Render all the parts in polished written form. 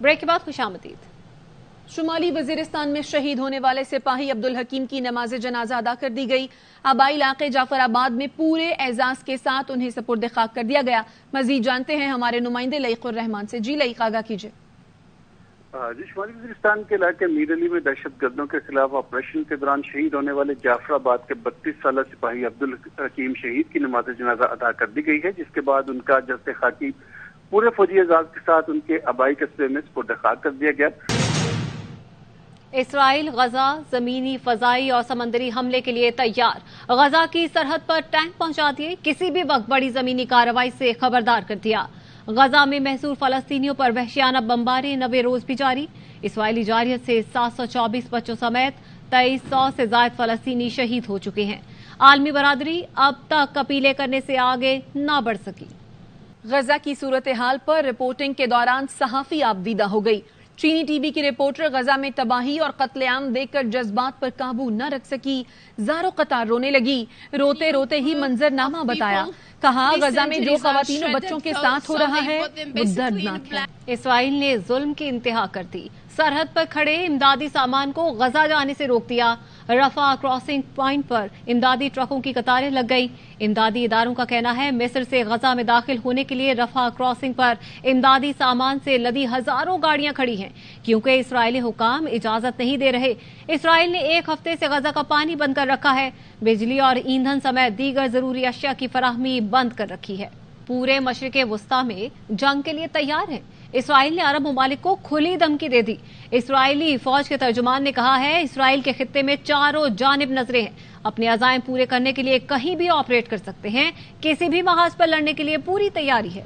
Break के बाद खुशामदीद। शुमाली वजीरिस्तान में शहीद होने वाले सिपाही अब्दुल हकीम की नमाज जनाजा अदा कर दी गई। आबाई इलाके जाफराबाद में पूरे एजाज के साथ उन्हें सपुर्द खाक कर दिया गया। मजीद जानते हैं हमारे नुमाइंदे लईकुर रहमान से। जी लईक, आगाह कीजिए। जी, शुमाली वजीरिस्तान के इलाके मीर अली में दहशत गर्दों के खिलाफ ऑपरेशन के दौरान शहीद होने वाले जाफराबाद के 32 साल सिपाही अब्दुल हकीम शहीद की नमाज जनाजा अदा कर दी गई है, जिसके बाद उनका जस्ते खाकी पूरे फौजी एजाज के साथ उनके आबाई कस्बे में सपुर्द खाक कर दिया गया। इसराइल गजा जमीनी, फजाई और समंदरी हमले के लिए तैयार। गजा की सरहद पर टैंक पहुंचा दिए, किसी भी वक्त बड़ी जमीनी कार्रवाई से खबरदार कर दिया। गजा में महसूर फलस्तीनियों पर वहशियाना बमबारी 90 रोज भी जारी। इसराइली जारियत से 724 बच्चों समेत 2300 से ज्यादा फलस्तीनी शहीद हो चुके हैं। आलमी बरादरी अब तक अपीलें करने से आगे न बढ़ सकी। गजा की सूरत हाल पर रिपोर्टिंग के दौरान सहाफी आपदीदा हो गई। चीनी टीवी की रिपोर्टर गजा में तबाही और कत्लेआम देखकर जज्बात पर काबू न रख सकी, ज़ारो कतार रोने लगी। रोते रोते ही मंजरनामा बताया, कहा गजा में जो खवातीन और बच्चों के साथ हो रहा है वो दर्दनाक है। इसराइल ने जुल्म की इंतहा कर दी। सरहद पर खड़े इमदादी सामान को गजा जाने से रोक दिया। रफा क्रॉसिंग पॉइंट पर इमदादी ट्रकों की कतारें लग गई। इमदादी इदारों का कहना है मिस्र से गजा में दाखिल होने के लिए रफा क्रॉसिंग पर इमदादी सामान से लदी हजारों गाड़ियां खड़ी हैं, क्योंकि इसराइली हुकाम इजाजत नहीं दे रहे। इसराइल ने एक हफ्ते से गजा का पानी बंद कर रखा है। बिजली और ईंधन समेत दीगर जरूरी अशिया की फराहमी बंद कर रखी है। पूरे मशरिक़े वुस्ता में जंग के लिए तैयार है। इसराइल ने अरब ममालिक को खुली धमकी दे दी। इसराइली फौज के तर्जुमान ने कहा है इसराइल के खित्ते में चारों जानिब नजरें हैं, अपने अज़ाइम पूरे करने के लिए कहीं भी ऑपरेट कर सकते हैं, किसी भी महाज पर लड़ने के लिए पूरी तैयारी है।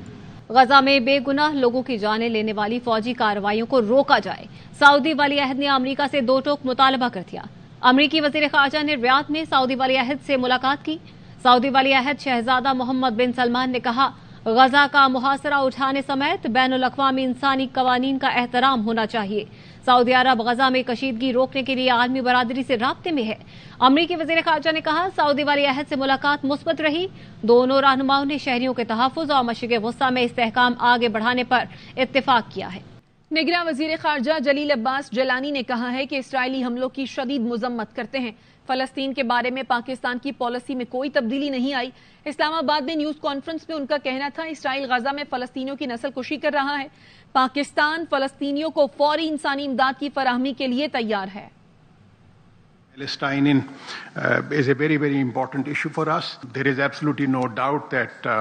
गजा में बेगुनाह लोगों की जानें लेने वाली फौजी कार्रवाइयों को रोका जाए। सऊदी वली अहद ने अमरीका से दो टोक मुतालबा कर दिया। अमरीकी वजीर खारजा ने रियाद में सऊदी वली अहद से मुलाकात की। सऊदी वली अहद शहजादा मोहम्मद बिन सलमान ने कहा गजा का मुहासरा उठाने समेत बैनुल अक़वामी इंसानी कवानीन का एहतराम होना चाहिए। सऊदी अरब गजा में कशीदगी रोकने के लिए आलमी बरादरी से राब्ते में है। अमरीकी वज़ीर ख़ारजा ने कहा सऊदी वली अहद से मुलाकात मुस्बत रही। दोनों रहनुमाओं ने शहरियों के तहफ़्फ़ुज़ और मशरिक़े वुस्ता में इस्तेहकाम आगे बढ़ाने पर इत्तेफाक किया है। निगरान वज़ीर ख़ारजा जलील अब्बास जलानी ने कहा है कि इसराइली हमलों की शदीद मज़म्मत करते हैं। फलस्तीन के बारे में पाकिस्तान की पॉलिसी में कोई तब्दीली नहीं आई। इस्लामाबाद में न्यूज कॉन्फ्रेंस में उनका कहना था इसराइल गजा में फलस्तीनियों की नस्ल कुशी कर रहा है। पाकिस्तान फलस्तीनियों को फौरी इंसानी इमदाद की फराहमी के लिए तैयार है। Palestine is a very, very important issue for us. There is absolutely no doubt that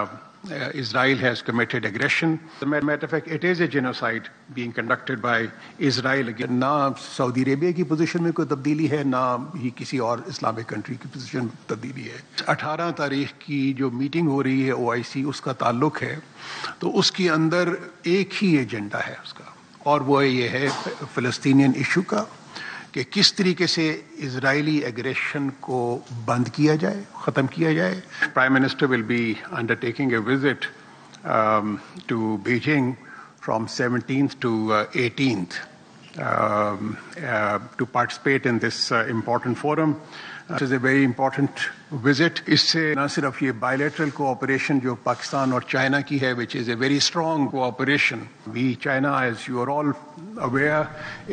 Israel has committed aggression. As a matter of fact, it is a genocide being conducted by Israel. ना Saudi Arabia की position में कोई तब्दीली है, ना ही किसी और Islamic country की पोजीशन में तब्दीली है। 18 तारीख की जो मीटिंग हो रही है OIC, उसका ताल्लुक है, तो उसके अंदर एक ही एजेंडा है उसका, और वो ये है फ़लस्तीनियन इशू का, कि किस तरीके से इजरायली एग्रेशन को बंद किया जाए, ख़त्म किया जाए। Prime minister will be undertaking A visit to Beijing from 17th to 18th to participate in this important forum. It is a very important visit. इससे न सिर्फ ये bilateral cooperation जो पाकिस्तान और चाइना की है, which is a very strong cooperation. China, as you are all aware,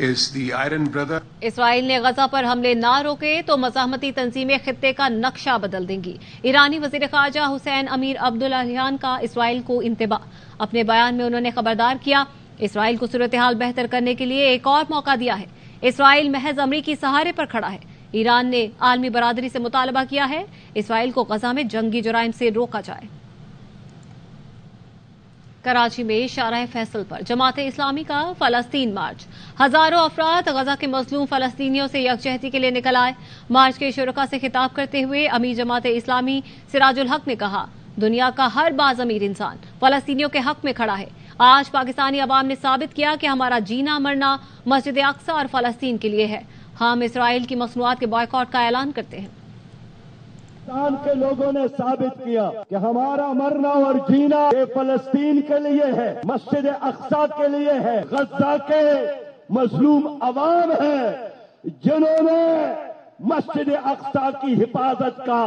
is the iron brother. Israel ने गजा पर हमले ना रोके तो मज़ाहमती तंजीमें खित्ते का नक्शा बदल देंगी। ईरानी वज़ीर ख़ारजा हुसैन अमीर अब्दुल्लाहियान का इसराइल को इंतबा। अपने बयान में उन्होंने खबरदार किया इसराइल को सूरत हाल बेहतर करने के लिए एक और मौका दिया है। इसराइल महज अमरीकी सहारे पर खड़ा है। ईरान ने आलमी बरादरी से मुतालबा किया है इसराइल को गजा में जंगी जुराइम से रोका जाए। कराची में शाराह फैसल पर जमात इस्लामी का फलस्तीन मार्च। हजारों अफराद गजा के मजलूम फलस्तीनियों से यकजहती के लिए निकल आए। मार्च के शुरका से खिताब करते हुए अमीर जमात इस्लामी सिराजुल हक ने कहा दुनिया का हर बाज़ अमीर इंसान फलस्तीनियों के हक में खड़ा है। आज पाकिस्तानी अवाम ने साबित किया कि हमारा जीना मरना मस्जिद अक्सा और फलस्तीन के लिए है। हम इसराइल की मसनूआत के बॉयकॉट का ऐलान करते हैं। पाकिस्तान के लोगों ने साबित किया कि हमारा मरना और जीना ये फलस्तीन के लिए है, मस्जिद अक्सा के लिए है, गजा के मजलूम अवाम है जिन्होंने मस्जिद अक्सा की हिफाजत का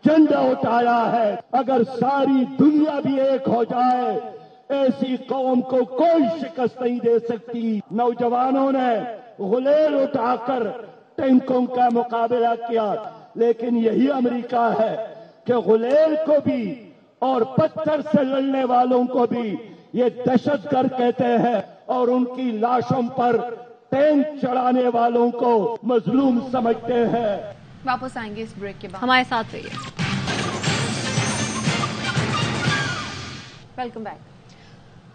झंडा उठाया है। अगर सारी दुनिया भी एक हो जाए ऐसी कौम को कोई शिकस्त नहीं दे सकती। नौजवानों ने गुलेल उठाकर टैंकों का मुकाबला किया, लेकिन यही अमेरिका है कि गुलेल को भी और पत्थर से लड़ने वालों को भी ये दहशतगर्द कहते हैं और उनकी लाशों पर टैंक चढ़ाने वालों को मजलूम समझते हैं। वापस आएंगे इस ब्रेक के बाद, हमारे साथ रहिए। Welcome back.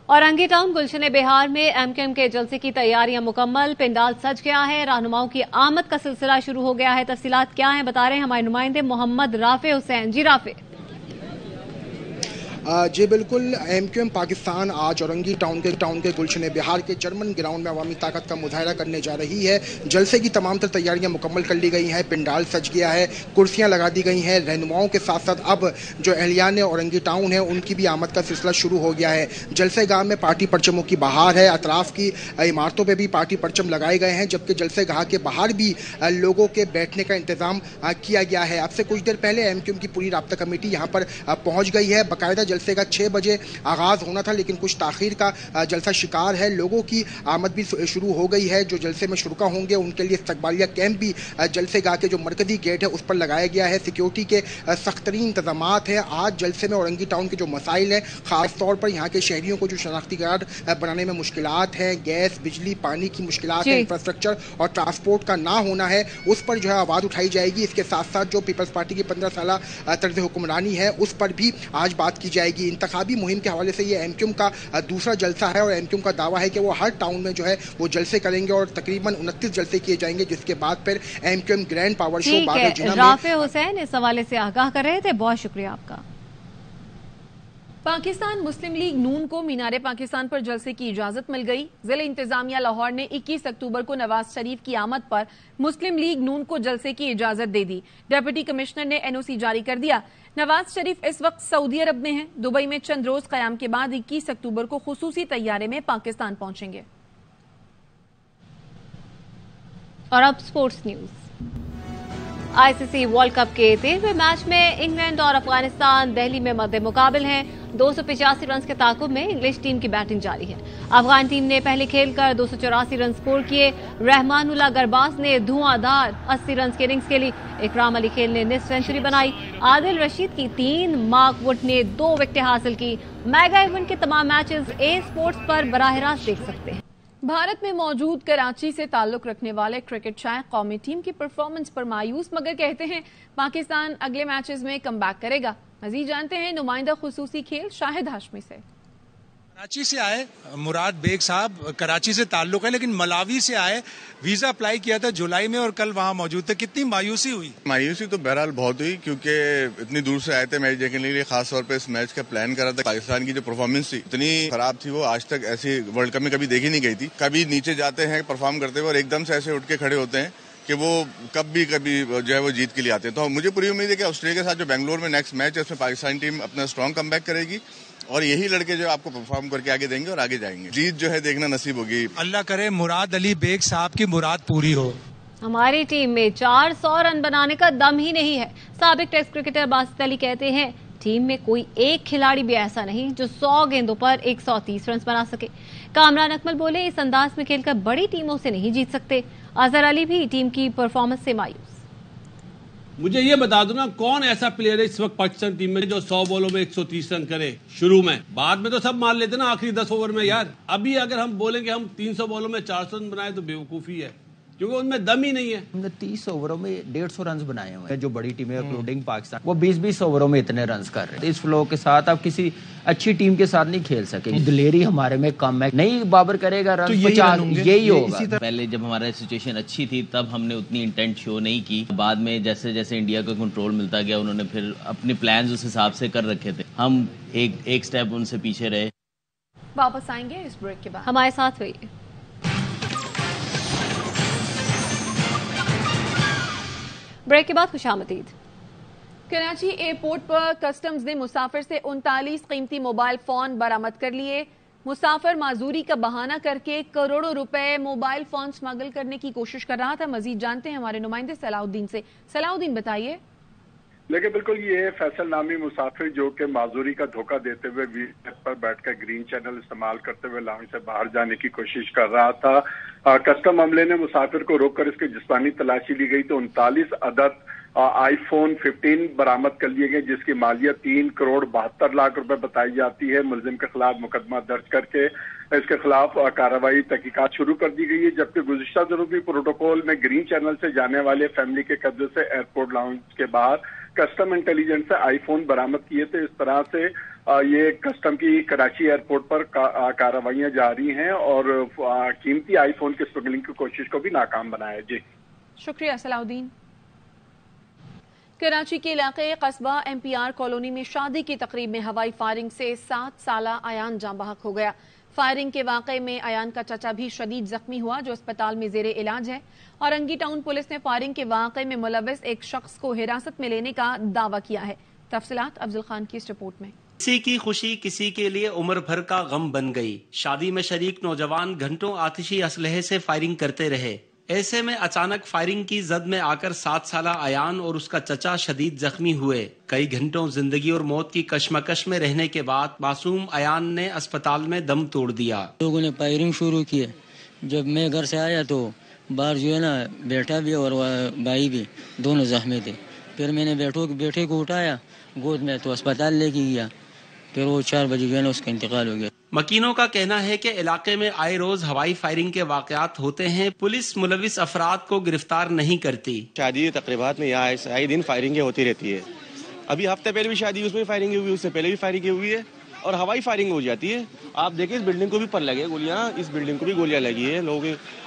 Orangi town Gulshan Bihar में एमक्यूएम के जलसे की तैयारियां मुकम्मल, पंडाल सज गया है, रहनुमाओं की आमद का सिलसिला शुरू हो गया है। तफसीलात क्या हैं बता रहे हैं हमारे नुमाइंदे मोहम्मद राफे हुसैन। जी राफे। जी बिल्कुल, एमक्यूएम पाकिस्तान आज औरंगी टाउन के गुलशन बिहार के जर्मन ग्राउंड में अवामी ताकत का मुजाहरा करने जा रही है। जलसे की तमाम तर तैयारियां मुकम्मल कर ली गई हैं, पंडाल सज गया है, कुर्सियां लगा दी गई हैं। रहनुमाओं के साथ साथ अब जो एहलियान औरंगी टाउन है उनकी भी आमद का सिलसिला शुरू हो गया है। जलसे गाह में पार्टी परचमों की बहार है, अतराफ की इमारतों पर भी पार्टी परचम लगाए गए हैं, जबकि जलसे गाह के बाहर भी लोगों के बैठने का इंतजाम किया गया है। अब से कुछ देर पहले एमक्यूएम की पूरी राब्ता कमेटी यहाँ पर पहुँच गई है। बाकायदा जलसे का 6 बजे आगाज होना था, लेकिन कुछ ताखीर का जलसा शिकार है। लोगों की आमद भी शुरू हो गई है। जो जलसे में शुरका होंगे उनके लिए इस्तकबालिया कैंप भी जलसे गाह के जो मरकजी गेट है उस पर लगाया गया है। सिक्योरिटी के सख्त तरीन इंतजामात हैं। आज जलसे में औरंगी टाउन के जो मसाइल हैं, खास तौर पर यहाँ के शहरियों को जो शनाख्ती कार्ड बनाने में मुश्किलात हैं, गैस बिजली पानी की मुश्किलात है, इंफ्रास्ट्रक्चर और ट्रांसपोर्ट का ना होना है, उस पर जो है आवाज़ उठाई जाएगी। इसके साथ साथ जो पीपल्स पार्टी की 15 साल तर्ज हुक्मरानी है उस पर भी आज बात की जाएगी। इंतखाबी मुहिम के हवाले से ये एमक्यूएम का दूसरा जलसा है और एमक्यूएम का दावा है कि वो हर टाउन में जो है वो जलसे करेंगे और तकरीबन 29 जलसे किए जाएंगे, जिसके बाद फिर एमक्यूएम ग्रैंड पावर शो बादल जिना में। राफे हुसैन इस हवाले से आगाह कर रहे थे, बहुत शुक्रिया आपका। पाकिस्तान मुस्लिम लीग नून को मीनारे पाकिस्तान पर जलसे की इजाजत मिल गई। जिला इंतजामिया लाहौर ने 21 अक्टूबर को नवाज शरीफ की आमद पर मुस्लिम लीग नून को जलसे की इजाजत दे दी। डिप्टी कमिश्नर ने एनओसी जारी कर दिया। नवाज शरीफ इस वक्त सऊदी अरब में हैं। दुबई में चंद रोज कयाम के बाद 21 अक्टूबर को खुसूसी तैयारे में पाकिस्तान पहुंचेंगे। और अब sports news. ICC world cup के 13वें मैच में इंग्लैंड और अफगानिस्तान दिल्ली में मद्दे मुकाबिल हैं। 285 रन के ताकुब में इंग्लिश टीम की बैटिंग जारी है। अफगान टीम ने पहले खेलकर 284 रन स्कोर किए। रहमानुल्लाह गरबाज ने धुआंधार 80 रन की इनिंग्स खेली। इकराम अली खेल ने निस्फ सेंचुरी बनाई। आदिल रशीद की 3, मार्क वुड ने 2 विकेटें हासिल की। मेगा इवेंट के तमाम मैचेस ए स्पोर्ट्स पर बराह रास्त देख सकते हैं। भारत में मौजूद कराची से ताल्लुक रखने वाले क्रिकेट शायक कौमी टीम की परफॉर्मेंस पर मायूस, मगर कहते हैं पाकिस्तान अगले मैचेस में कमबैक करेगा। मजीद जानते हैं नुमाइंदा खुसूसी खेल शाहिद हाशमी से। कराची से आए मुराद बेग साहब, कराची से ताल्लुक है लेकिन मलावी से आए, वीजा अप्लाई किया था जुलाई में और कल वहाँ मौजूद थे। कितनी मायूसी हुई? मायूसी तो बहरहाल बहुत हुई, क्योंकि इतनी दूर से आए थे मैच देखने के लिए। खास तौर पे इस मैच का प्लान करा था। पाकिस्तान की जो परफॉर्मेंस थी इतनी खराब थी, वो आज तक ऐसी वर्ल्ड कप में कभी देखी नहीं गई थी। कभी नीचे जाते हैं परफॉर्म करते हुए और एकदम से ऐसे उठ के खड़े होते हैं कि वो कभी जो है वो जीत के लिए आते हैं। तो मुझे पूरी उम्मीद है कि ऑस्ट्रेलिया के साथ जो बेंगलोर में नेक्स्ट मैच है उसमें पाकिस्तानी टीम अपना स्ट्रॉन्ग कमबैक करेगी और यही लड़के जो आपको परफॉर्म करके आगे देंगे और आगे जाएंगे। जीत जो है देखना नसीब होगी। अल्लाह करे मुराद अली बेग साहब की मुराद पूरी हो। हमारी टीम में 400 रन बनाने का दम ही नहीं है। साबिक टेस्ट क्रिकेटर बासित अली कहते हैं टीम में कोई एक खिलाड़ी भी ऐसा नहीं जो 100 गेंदों पर 130 रन बना सके। कामरान अकमल बोले इस अंदाज में खेलकर बड़ी टीमों से नहीं जीत सकते। अजहर अली भी टीम की परफॉर्मेंस से मायूस। मुझे ये बता दो ना, कौन ऐसा प्लेयर है इस वक्त पाकिस्तान टीम में जो 100 बॉलों में 130 रन करे शुरू में? बाद में तो सब मार लेते ना आखिरी 10 ओवर में। यार अभी अगर हम बोलेंगे हम 300 बॉलों में 400 रन बनाए तो बेवकूफी है, क्योंकि उनमें दम ही नहीं है। हमने 30 ओवरों में 150 रन बनाए हुए हैं। जो बड़ी टीमें इंक्लूडिंग पाकिस्तान वो 20-20 ओवरों में इतने रन कर रहे हैं। इस फ्लो के साथ आप किसी अच्छी टीम के साथ नहीं खेल सके। दिलेरी हमारे में कम है। नहीं बाबर करेगा रन 50, यही होगा। पहले जब हमारा सिचुएशन अच्छी थी तब हमने उतनी इंटेंट शो नहीं की। बाद में जैसे जैसे इंडिया को कंट्रोल मिलता गया उन्होंने फिर अपने प्लान्स उस हिसाब से कर रखे थे। हम एक स्टेप उनसे पीछे रहे। वापस आएंगे इस ब्रेक के बाद। हमारे साथ रहिए। ब्रेक के बाद खुशामदीद। कराची एयरपोर्ट पर कस्टम्स ने मुसाफिर से 39 कीमती मोबाइल फोन बरामद कर लिए। मुसाफिर माजूरी का बहाना करके करोड़ों रुपए मोबाइल फोन स्मगल करने की कोशिश कर रहा था। मजीद जानते हैं हमारे नुमाइंदे सलाउद्दीन से। सलाउद्दीन बताइए। लेकिन बिल्कुल ये फैसल नामी मुसाफिर जो कि माजूरी का धोखा देते हुए वीजा पर बैठकर ग्रीन चैनल इस्तेमाल करते हुए लाहौर से बाहर जाने की कोशिश कर रहा था। कस्टम अमले ने मुसाफिर को रोककर इसकी जिस्मानी तलाशी ली गई तो 39 अदद आईफोन 15 बरामद कर लिए गए, जिसकी मालियत 3 करोड़ 72 लाख रुपए बताई जाती है। मुलजिम के खिलाफ मुकदमा दर्ज करके इसके खिलाफ कार्रवाई तहकीकात शुरू कर दी गई है। जबकि गुज़िश्ता दिनों भी प्रोटोकॉल में ग्रीन चैनल से जाने वाले फैमिली के कब्जे से एयरपोर्ट लाउंज के बाहर कस्टम इंटेलिजेंस से आईफोन बरामद किए थे। इस तरह से ये कस्टम की कराची एयरपोर्ट पर कार्रवाइयां जारी हैं और कीमती आईफोन की स्मगलिंग की कोशिश को भी नाकाम बनाया। जी शुक्रिया सलाउद्दीन। कराची के इलाके कस्बा MPR कॉलोनी में शादी की तकरीब में हवाई फायरिंग से 7 साला अयान जाँ बहक हो गया। फायरिंग के वाक़े में अयान का चचा भी शदीद जख्मी हुआ जो अस्पताल में जेरे इलाज है। औरंगी टाउन पुलिस ने फायरिंग के वाक़े में मुलव्विस एक शख्स को हिरासत में लेने का दावा किया है। तफसीलात अफजल खान की इस रिपोर्ट में। किसी की खुशी किसी के लिए उम्र भर का गम बन गई। शादी में शरीक नौजवान घंटों आतिशी असलहे से फायरिंग करते रहे। ऐसे में अचानक फायरिंग की जद में आकर 7 साला अयान और उसका चचा शदीद जख्मी हुए। कई घंटों जिंदगी और मौत की कशमकश में रहने के बाद मासूम अयान ने अस्पताल में दम तोड़ दिया। लोगों ने फायरिंग शुरू की। जब मैं घर से आया तो बाहर जो है ना बेटा भी और भाई भी दोनों जख्मी थे। फिर मैंने बेटे को उठाया गोद में तो अस्पताल लेके गया। फिर वो 4 बजे जो है ना उसका इंतकाल हो गया। मकीनों का कहना है कि इलाके में आए रोज हवाई फायरिंग के वाकयात होते हैं। पुलिस मुलविस अफराद को गिरफ्तार नहीं करती। शादी तकरीबात में यहाँ आए दिन फायरिंगें होती रहती है। अभी हफ्ते पहले भी शादी उसमें फायरिंग हुई, उससे पहले भी फायरिंग हुई है और हवाई फायरिंग हो जाती है। आप देखिए इस बिल्डिंग को भी पर लगे गोलियां, इस बिल्डिंग को भी गोलियां लगी है लोग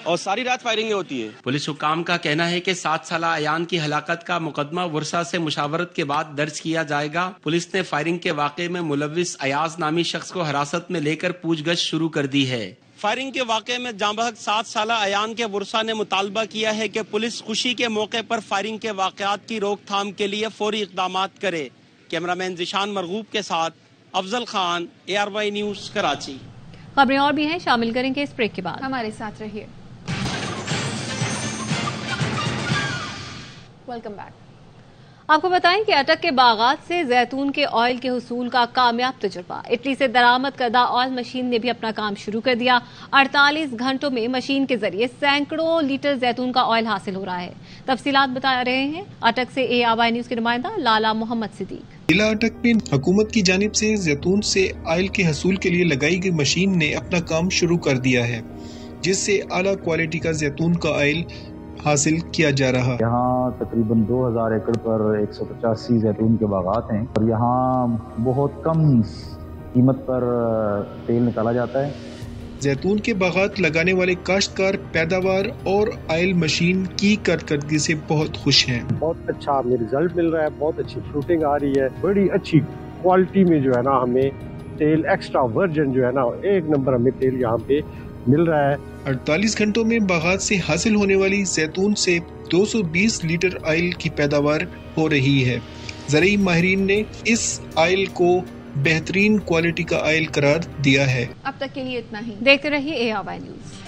और सारी रात फायरिंग होती है। पुलिस हुक्काम का कहना है कि 7 साला अयान की हलाकत का मुकदमा वर्षा से मुशावरत के बाद दर्ज किया जाएगा। पुलिस ने फायरिंग के वाक़े में मुलव्विस अयाज नामी शख्स को हिरासत में लेकर पूछगछ शुरू कर दी है। फायरिंग के वाक़े में जांबहक 7 साला अयान के वर्षा ने मुतालबा किया है कि पुलिस खुशी के मौके पर फायरिंग के वाक़यात की रोकथाम के लिए फौरी इक़दामात करे। कैमरामैन जिशान मरगूब के साथ अफजल खान, ARY न्यूज़ कराची। खबरें और भी हैं, शामिल करेंगे इस ब्रेक के बाद। हमारे साथ रहिए। Welcome back. आपको बताएं कि अटक के बागात से जैतून के ऑयल के हुसूल का कामयाब तजुर्बा। इटली से दरामद करदा ऑयल मशीन ने भी अपना काम शुरू कर दिया। 48 घंटों में मशीन के जरिए सैकड़ों लीटर जैतून का ऑयल हासिल हो रहा है। तफसीलात बता रहे हैं अटक से ARY न्यूज़ के नुमाइंदा लाला मोहम्मद सिद्दीक। जिला अटक में हुकूमत की जानिब से जैतून से ऑयल के हसूल के लिए लगाई गई मशीन ने अपना काम शुरू कर दिया है, जिससे आला क्वालिटी का जैतून का ऑयल हासिल किया जा रहा है। यहाँ तकरीबन 2000 एकड़ पर 185 जैतून के बागात हैं और यहाँ बहुत कम कीमत पर तेल निकाला जाता है। जैतून के बागात लगाने वाले काश्तकार पैदावार और ऑयल मशीन की कारकर्दगी से बहुत खुश हैं। बहुत अच्छा हमें रिजल्ट मिल रहा है, बहुत अच्छी फ्रूटिंग आ रही है, बड़ी अच्छी क्वालिटी में जो है ना हमें तेल एक्स्ट्रा वर्जिन जो है ना 1 नंबर हमें तेल यहाँ पे मिल रहा है। 48 घंटों में बागात से हासिल होने वाली जैतून से 220 लीटर ऑयल की पैदावार हो रही है। ज़राई माहिरीन ने इस ऑयल को बेहतरीन क्वालिटी का ऑयल करार दिया है। अब तक के लिए इतना ही। देखते रहिए ARY न्यूज़।